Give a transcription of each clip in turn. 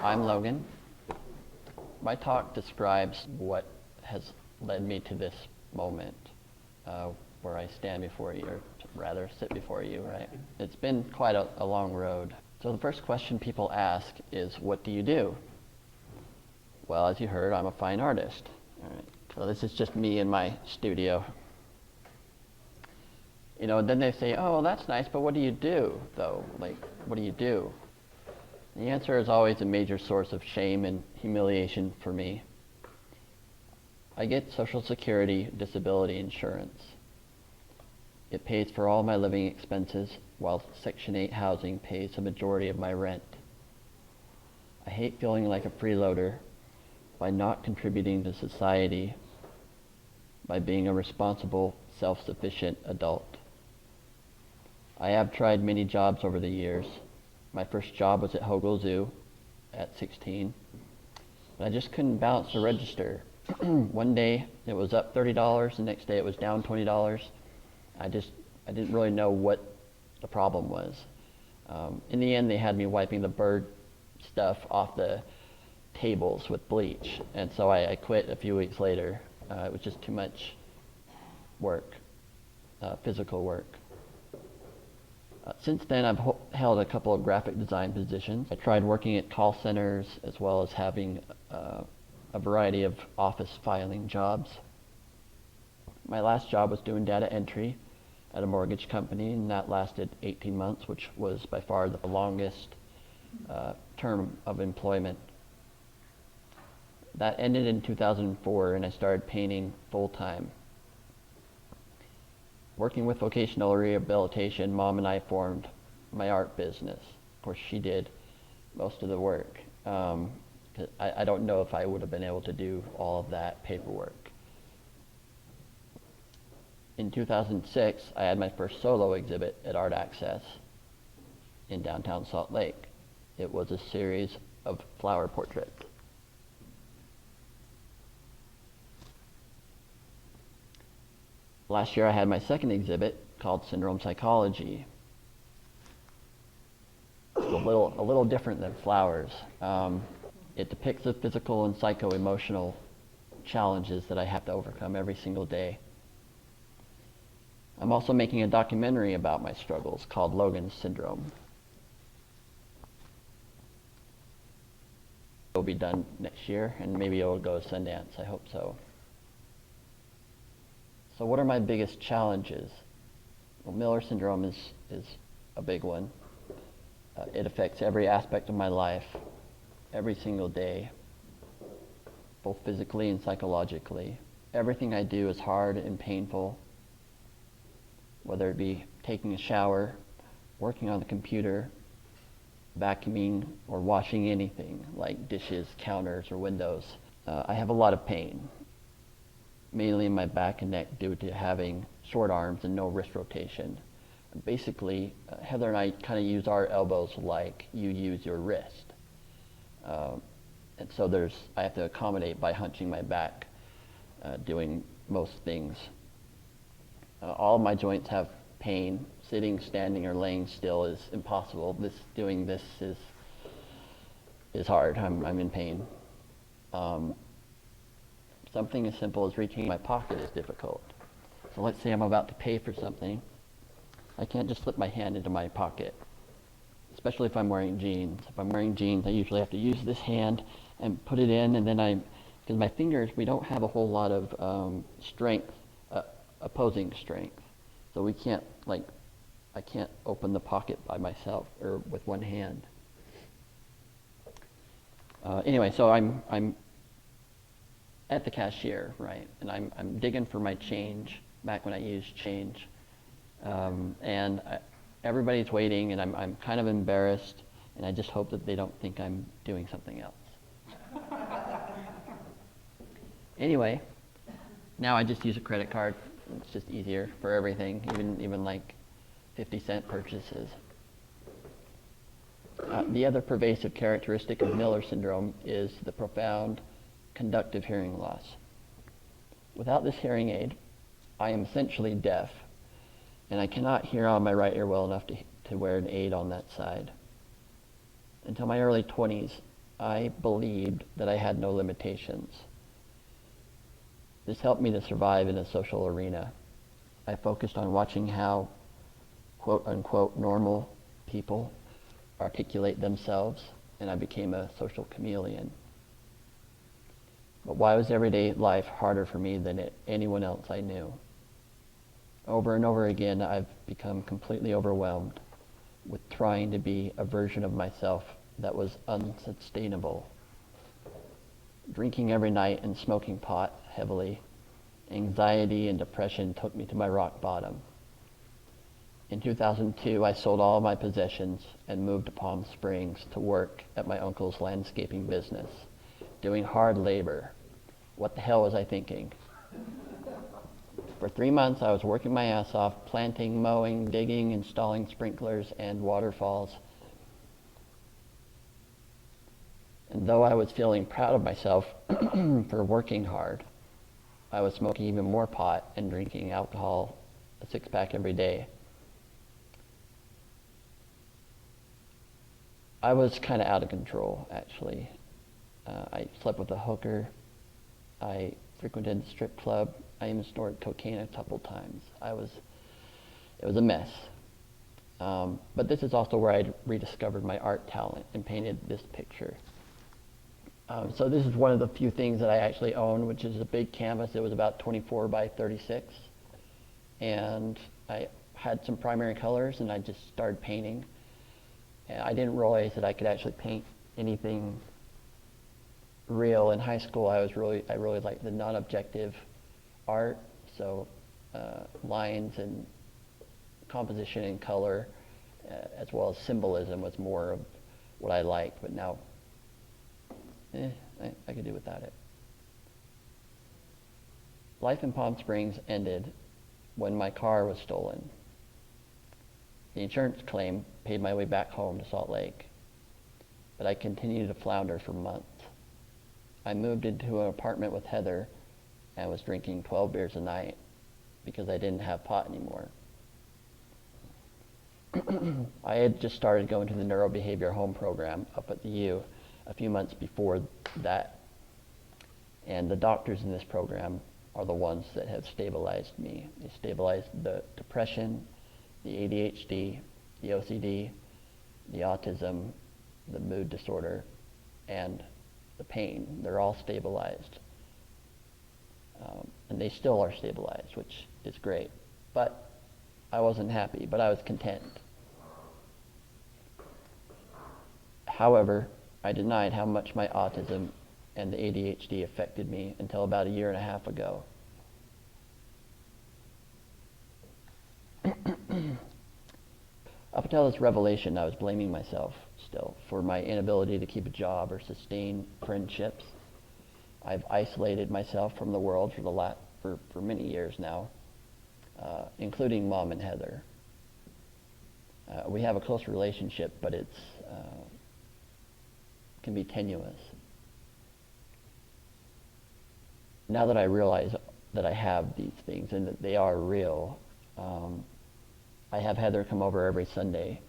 I'm Logan. My talk describes what has led me to this moment where I stand before you, or rather sit before you, right? It's been quite a long road. So the first question people ask is, what do you do? Well, as you heard, I'm a fine artist. All right. So this is just me in my studio. You know, then they say, oh, well, that's nice, but what do you do, though? Like, what do you do? The answer is always a major source of shame and humiliation for me. I get Social Security disability insurance. It pays for all my living expenses, while Section 8 housing pays the majority of my rent. I hate feeling like a freeloader by not contributing to society, by being a responsible, self-sufficient adult. I have tried many jobs over the years. My first job was at Hogle Zoo at 16, but I just couldn't balance the register. One day it was up $30, the next day it was down $20. I didn't really know what the problem was. In the end, they had me wiping the bird stuff off the tables with bleach, and so I quit a few weeks later. It was just too much work, physical work. Since then, I've held a couple of graphic design positions. I tried working at call centers as well as having a variety of office filing jobs. My last job was doing data entry at a mortgage company, and that lasted 18 months, which was by far the longest term of employment. That ended in 2004, and I started painting full-time. Working with Vocational Rehabilitation, Mom and I formed my art business. Of course, she did most of the work. I don't know if I would have been able to do all of that paperwork. In 2006, I had my first solo exhibit at Art Access in downtown Salt Lake. It was a series of flower portraits. Last year I had my second exhibit called Syndrome Psychology. It's a little different than flowers. It depicts the physical and psycho-emotional challenges that I have to overcome every single day. I'm also making a documentary about my struggles called Logan Syndrome. It'll be done next year, and maybe it'll go to Sundance. I hope so. So what are my biggest challenges? Well, Miller syndrome is a big one. It affects every aspect of my life, every single day, both physically and psychologically. Everything I do is hard and painful, whether it be taking a shower, working on the computer, vacuuming, or washing anything like dishes, counters, or windows. I have a lot of pain, mainly in my back and neck due to having short arms and no wrist rotation. Basically, Heather and I kind of use our elbows like you use your wrist. And so I have to accommodate by hunching my back, doing most things. All of my joints have pain. Sitting, standing, or laying still is impossible. Doing this is hard. I'm in pain. Something as simple as reaching my pocket is difficult. So let's say I'm about to pay for something. I can't just slip my hand into my pocket, especially if I'm wearing jeans. If I'm wearing jeans, I usually have to use this hand and put it in, and then because my fingers, we don't have a whole lot of strength, opposing strength. So I can't open the pocket by myself or with one hand. Anyway, so I'm at the cashier, right? And I'm digging for my change, back when I used change. Everybody's waiting, and I'm kind of embarrassed, and I just hope that they don't think I'm doing something else. Anyway, now I just use a credit card. It's just easier for everything, even like 50-cent purchases. The other pervasive characteristic of Miller syndrome is the profound conductive hearing loss. Without this hearing aid, I am essentially deaf, and I cannot hear out of my right ear well enough to wear an aid on that side. Until my early 20s, I believed that I had no limitations. This helped me to survive in a social arena. I focused on watching how, quote unquote, normal people articulate themselves, and I became a social chameleon. But why was everyday life harder for me than anyone else I knew? Over and over again, I've become completely overwhelmed with trying to be a version of myself that was unsustainable. Drinking every night and smoking pot heavily, anxiety and depression took me to my rock bottom. In 2002, I sold all of my possessions and moved to Palm Springs to work at my uncle's landscaping business, doing hard labor. What the hell was I thinking? For 3 months, I was working my ass off, planting, mowing, digging, installing sprinklers and waterfalls. And though I was feeling proud of myself for working hard, I was smoking even more pot and drinking alcohol, a six-pack every day. I was kind of out of control, actually. I slept with a hooker. I frequented the strip club. I even snorted cocaine a couple times. It was a mess. But this is also where I rediscovered my art talent and painted this picture. So this is one of the few things that I actually own, which is a big canvas. It was about 24 by 36. And I had some primary colors, and I just started painting. And I didn't realize that I could actually paint anything real. In high school, I really liked the non-objective art, so lines and composition and color, as well as symbolism was more of what I liked, but now I could do without it. Life in Palm Springs ended when my car was stolen. The insurance claim paid my way back home to Salt Lake, but I continued to flounder for months. I moved into an apartment with Heather and was drinking 12 beers a night because I didn't have pot anymore. I had just started going to the neurobehavior home program up at the U a few months before that, and the doctors in this program are the ones that have stabilized me. They stabilized the depression, the ADHD, the OCD, the autism, the mood disorder, and the pain. They're all stabilized. And they still are stabilized, which is great. But I wasn't happy, but I was content. However, I denied how much my autism and the ADHD affected me until about a year and a half ago. Up until this revelation, I was blaming myself still for my inability to keep a job or sustain friendships. I've isolated myself from the world for many years now, including Mom and Heather. We have a close relationship, but it's can be tenuous. Now that I realize that I have these things and that they are real, I have Heather come over every Sunday.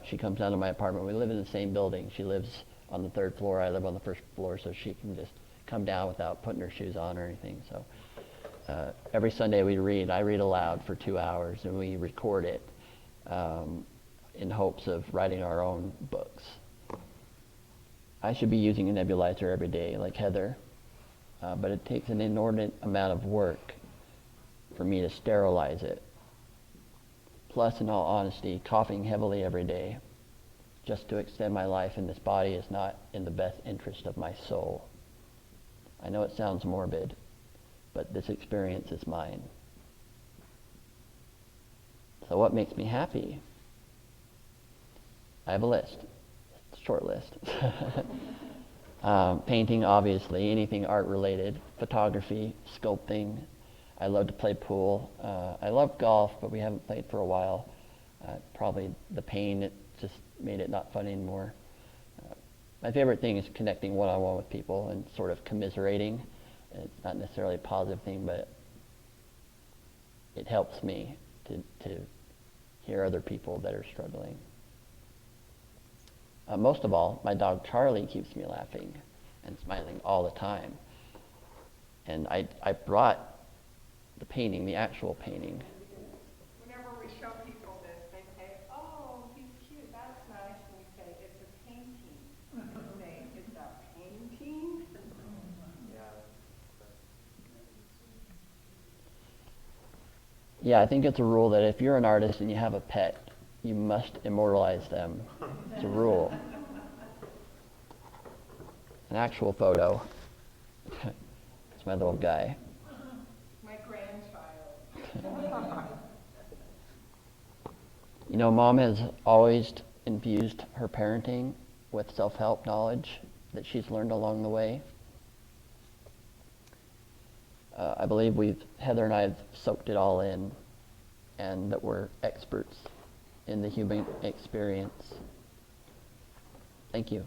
She comes down to my apartment. We live in the same building. She lives on the third floor. I live on the first floor, so she can just come down without putting her shoes on or anything. So every Sunday we read. I read aloud for 2 hours, and we record it in hopes of writing our own books. I should be using a nebulizer every day like Heather, but it takes an inordinate amount of work for me to sterilize it. Plus, in all honesty, coughing heavily every day just to extend my life in this body is not in the best interest of my soul. I know it sounds morbid, but this experience is mine. So what makes me happy? I have a list. It's a short list. Painting, obviously, anything art related, photography, sculpting. I love to play pool. I love golf, but we haven't played for a while. Probably the pain, it just made it not fun anymore. My favorite thing is connecting one-on-one with people and sort of commiserating. It's not necessarily a positive thing, but it helps me to hear other people that are struggling. Most of all, my dog Charlie keeps me laughing and smiling all the time. And I brought the painting, the actual painting. Whenever we show people this, they say, oh, he's cute, that's nice. And we say, it's a painting. And they say, it's a painting? Yeah, I think it's a rule that if you're an artist and you have a pet, you must immortalize them. It's a rule. An actual photo. It's my little guy. My grandchild. You know, Mom has always infused her parenting with self-help knowledge that she's learned along the way. I believe Heather and I have soaked it all in, and that we're experts in the human experience. Thank you.